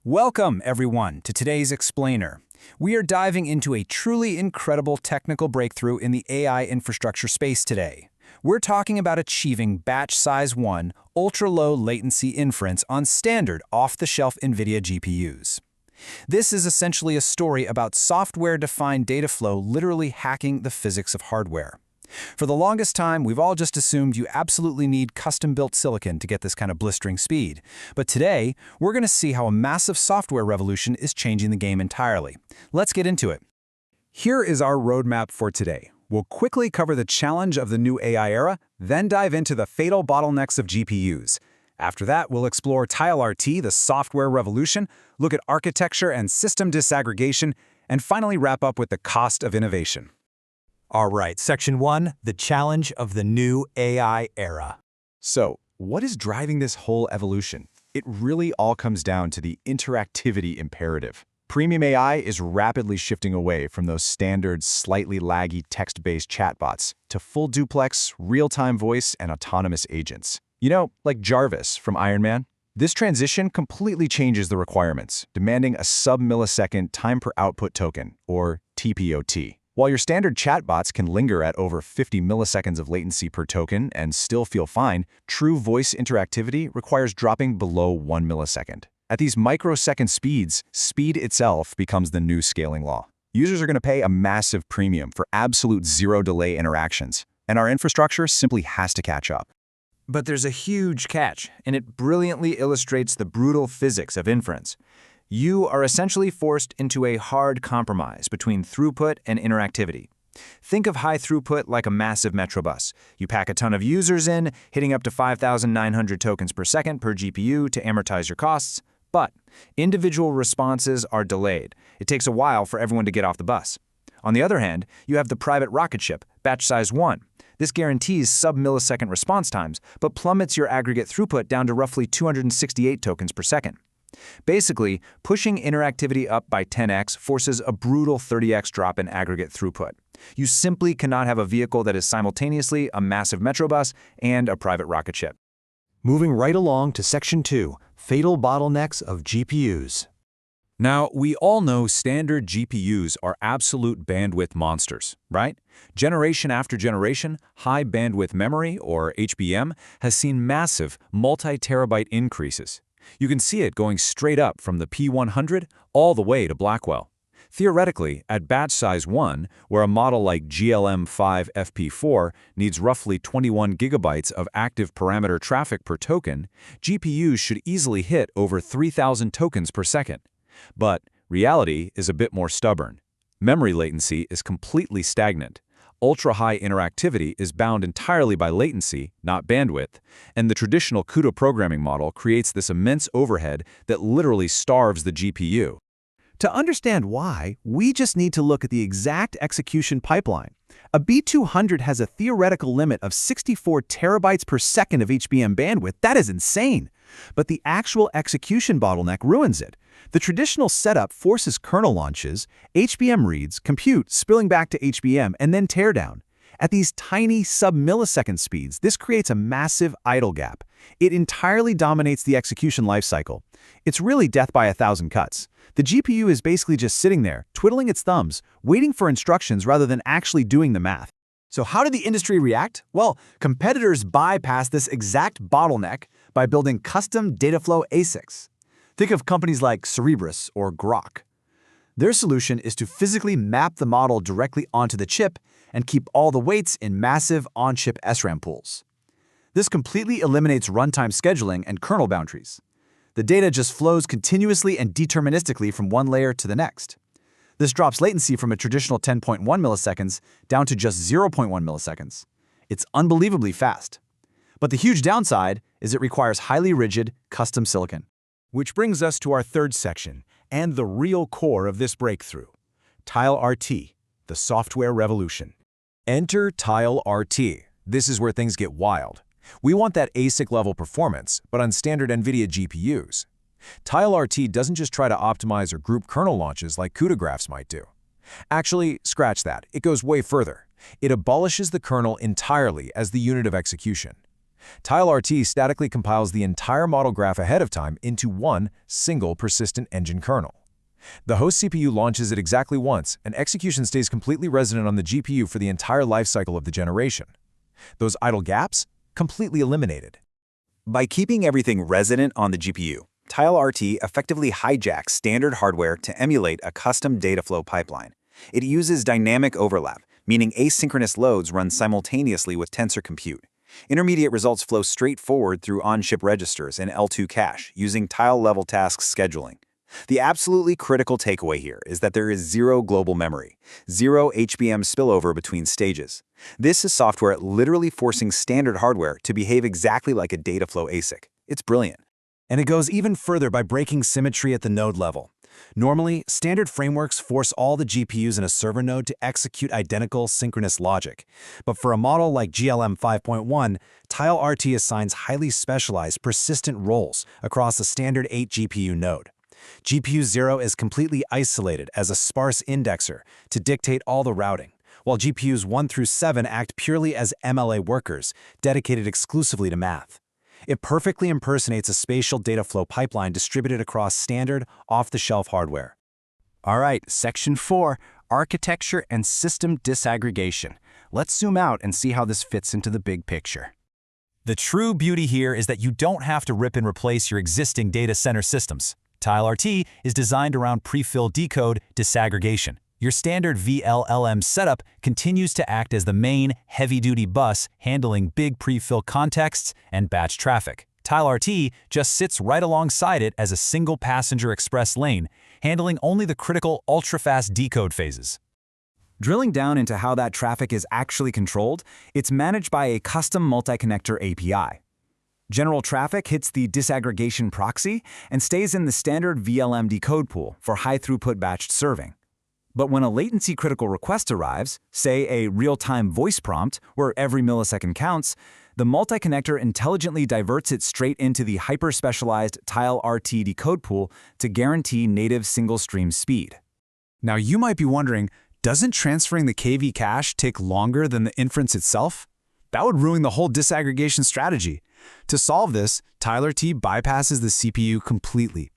Welcome, everyone, to today's Explainer. We are diving into a truly incredible technical breakthrough in the AI infrastructure space today. We're talking about achieving batch size 1, ultra-low latency inference on standard off-the-shelf NVIDIA GPUs. This is essentially a story about software-defined data flow literally hacking the physics of hardware. For the longest time, we've all just assumed you absolutely need custom-built silicon to get this kind of blistering speed. But today, we're going to see how a massive software revolution is changing the game entirely. Let's get into it. Here is our roadmap for today. We'll quickly cover the challenge of the new AI era, then dive into the fatal bottlenecks of GPUs. After that, we'll explore TileRT, the software revolution, look at architecture and system disaggregation, and finally wrap up with the cost of innovation. All right, Section 1, the challenge of the new AI era. So, what is driving this whole evolution? It really all comes down to the interactivity imperative. Premium AI is rapidly shifting away from those standard, slightly laggy text-based chatbots to full duplex, real-time voice, and autonomous agents. You know, like Jarvis from Iron Man? This transition completely changes the requirements, demanding a sub-millisecond time-per-output token, or TPOT. While your standard chatbots can linger at over 50 milliseconds of latency per token and still feel fine, true voice interactivity requires dropping below 1 millisecond. At these microsecond speeds, speed itself becomes the new scaling law. Users are going to pay a massive premium for absolute zero-delay interactions, and our infrastructure simply has to catch up. But there's a huge catch, and it brilliantly illustrates the brutal physics of inference. You are essentially forced into a hard compromise between throughput and interactivity. Think of high throughput like a massive metro bus. You pack a ton of users in, hitting up to 5,900 tokens per second per GPU to amortize your costs, but individual responses are delayed. It takes a while for everyone to get off the bus. On the other hand, you have the private rocket ship, batch size 1. This guarantees sub-millisecond response times, but plummets your aggregate throughput down to roughly 268 tokens per second. Basically, pushing interactivity up by 10x forces a brutal 30x drop in aggregate throughput. You simply cannot have a vehicle that is simultaneously a massive metro bus and a private rocket ship. Moving right along to Section 2, fatal bottlenecks of GPUs. Now, we all know standard GPUs are absolute bandwidth monsters, right? Generation after generation, high bandwidth memory, or HBM, has seen massive multi-terabyte increases. You can see it going straight up from the P100 all the way to Blackwell. Theoretically, at batch size 1, where a model like GLM5 FP4 needs roughly 21 gigabytes of active parameter traffic per token, GPUs should easily hit over 3,000 tokens per second. But reality is a bit more stubborn. Memory latency is completely stagnant. Ultra-high interactivity is bound entirely by latency, not bandwidth, and the traditional CUDA programming model creates this immense overhead that literally starves the GPU. To understand why, we just need to look at the exact execution pipeline. A B200 has a theoretical limit of 64 terabytes per second of HBM bandwidth. That is insane. But the actual execution bottleneck ruins it. The traditional setup forces kernel launches, HBM reads, compute, spilling back to HBM, and then teardown. At these tiny sub-millisecond speeds, this creates a massive idle gap. It entirely dominates the execution lifecycle. It's really death by 1,000 cuts. The GPU is basically just sitting there, twiddling its thumbs, waiting for instructions rather than actually doing the math. So how did the industry react? Well, competitors bypass this exact bottleneck by building custom dataflow ASICs. Think of companies like Cerebras or Grok. Their solution is to physically map the model directly onto the chip and keep all the weights in massive on-chip SRAM pools. This completely eliminates runtime scheduling and kernel boundaries. The data just flows continuously and deterministically from one layer to the next. This drops latency from a traditional 10.1 milliseconds down to just 0.1 milliseconds. It's unbelievably fast. But the huge downside is it requires highly rigid, custom silicon. Which brings us to our third section, and the real core of this breakthrough. TileRT, the software revolution. Enter TileRT. This is where things get wild. We want that ASIC-level performance, but on standard NVIDIA GPUs. TileRT doesn't just try to optimize or group kernel launches like CUDA graphs might do. Actually, scratch that. It goes way further. It abolishes the kernel entirely as the unit of execution. TileRT statically compiles the entire model graph ahead of time into one single persistent engine kernel. The host CPU launches it exactly once, and execution stays completely resident on the GPU for the entire lifecycle of the generation. Those idle gaps? Completely eliminated. By keeping everything resident on the GPU, TileRT effectively hijacks standard hardware to emulate a custom data flow pipeline. It uses dynamic overlap, meaning asynchronous loads run simultaneously with tensor compute. Intermediate results flow straight forward through on-chip registers and L2 cache using tile-level task scheduling. The absolutely critical takeaway here is that there is zero global memory, zero HBM spillover between stages. This is software literally forcing standard hardware to behave exactly like a data flow ASIC. It's brilliant. And it goes even further by breaking symmetry at the node level. Normally, standard frameworks force all the GPUs in a server node to execute identical synchronous logic. But for a model like GLM 5.1, TileRT assigns highly specialized, persistent roles across a standard 8 GPU node. GPU 0 is completely isolated as a sparse indexer to dictate all the routing, while GPUs 1 through 7 act purely as MLA workers, dedicated exclusively to math. It perfectly impersonates a spatial data flow pipeline distributed across standard, off-the-shelf hardware. All right, Section 4, Architecture and System Disaggregation. Let's zoom out and see how this fits into the big picture. The true beauty here is that you don't have to rip and replace your existing data center systems. TileRT is designed around prefill decode disaggregation. Your standard vLLM setup continues to act as the main, heavy-duty bus handling big prefill contexts and batch traffic. TileRT just sits right alongside it as a single passenger express lane, handling only the critical ultra-fast decode phases. Drilling down into how that traffic is actually controlled, it's managed by a custom multi-connector API. General traffic hits the disaggregation proxy and stays in the standard vLLM decode pool for high-throughput batched serving. But when a latency-critical request arrives, say a real-time voice prompt where every millisecond counts, the multi-connector intelligently diverts it straight into the hyper-specialized TileRT decode pool to guarantee native single-stream speed. Now you might be wondering, doesn't transferring the KV cache take longer than the inference itself? That would ruin the whole disaggregation strategy. To solve this, TileRT bypasses the CPU completely.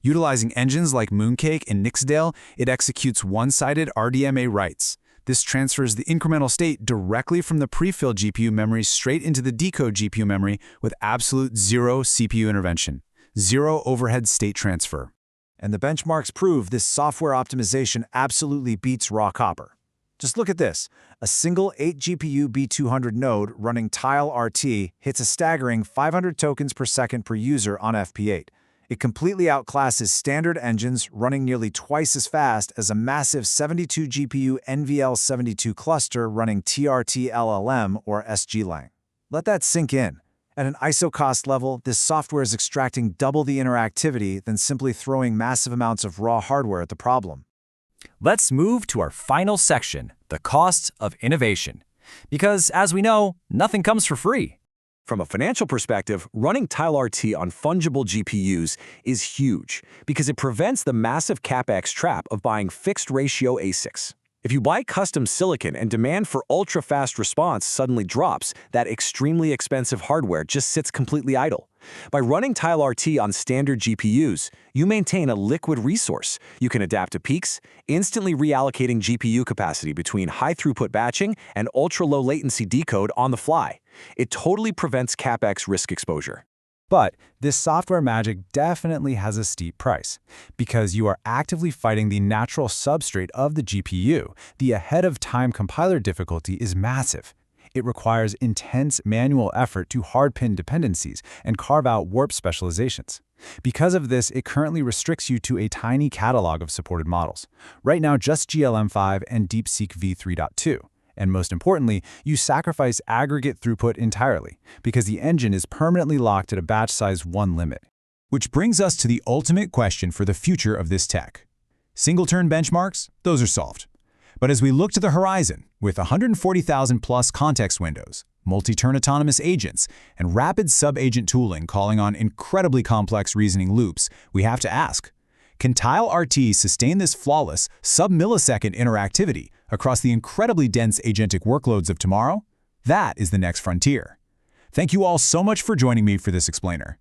Utilizing engines like Mooncake and Nixdale, it executes one-sided RDMA writes. This transfers the incremental state directly from the prefill GPU memory straight into the decode GPU memory with absolute zero CPU intervention, zero overhead state transfer. And the benchmarks prove this software optimization absolutely beats raw copper. Just look at this. A single 8-GPU B200 node running TileRT hits a staggering 500 tokens per second per user on FP8. It completely outclasses standard engines running nearly twice as fast as a massive 72-GPU NVL72 cluster running TRT LLM or SGLang. Let that sink in. At an ISO cost level, this software is extracting double the interactivity than simply throwing massive amounts of raw hardware at the problem. Let's move to our final section, the cost of innovation. Because, as we know, nothing comes for free. From a financial perspective, running TileRT on fungible GPUs is huge because it prevents the massive CapEx trap of buying fixed-ratio ASICs. If you buy custom silicon and demand for ultra-fast response suddenly drops, that extremely expensive hardware just sits completely idle. By running TileRT on standard GPUs, you maintain a liquid resource. You can adapt to peaks, instantly reallocating GPU capacity between high-throughput batching and ultra-low-latency decode on the fly. It totally prevents CapEx risk exposure. But this software magic definitely has a steep price, because you are actively fighting the natural substrate of the GPU. The ahead-of-time compiler difficulty is massive. It requires intense manual effort to hard-pin dependencies and carve out warp specializations. Because of this, it currently restricts you to a tiny catalog of supported models. Right now, just GLM5 and DeepSeek v3.2. And most importantly, you sacrifice aggregate throughput entirely, because the engine is permanently locked at a batch size 1 limit. Which brings us to the ultimate question for the future of this tech. Single-turn benchmarks? Those are solved. But as we look to the horizon, with 140,000 plus context windows, multi-turn autonomous agents, and rapid sub-agent tooling calling on incredibly complex reasoning loops, we have to ask, can TileRT sustain this flawless, sub-millisecond interactivity across the incredibly dense agentic workloads of tomorrow? That is the next frontier. Thank you all so much for joining me for this explainer.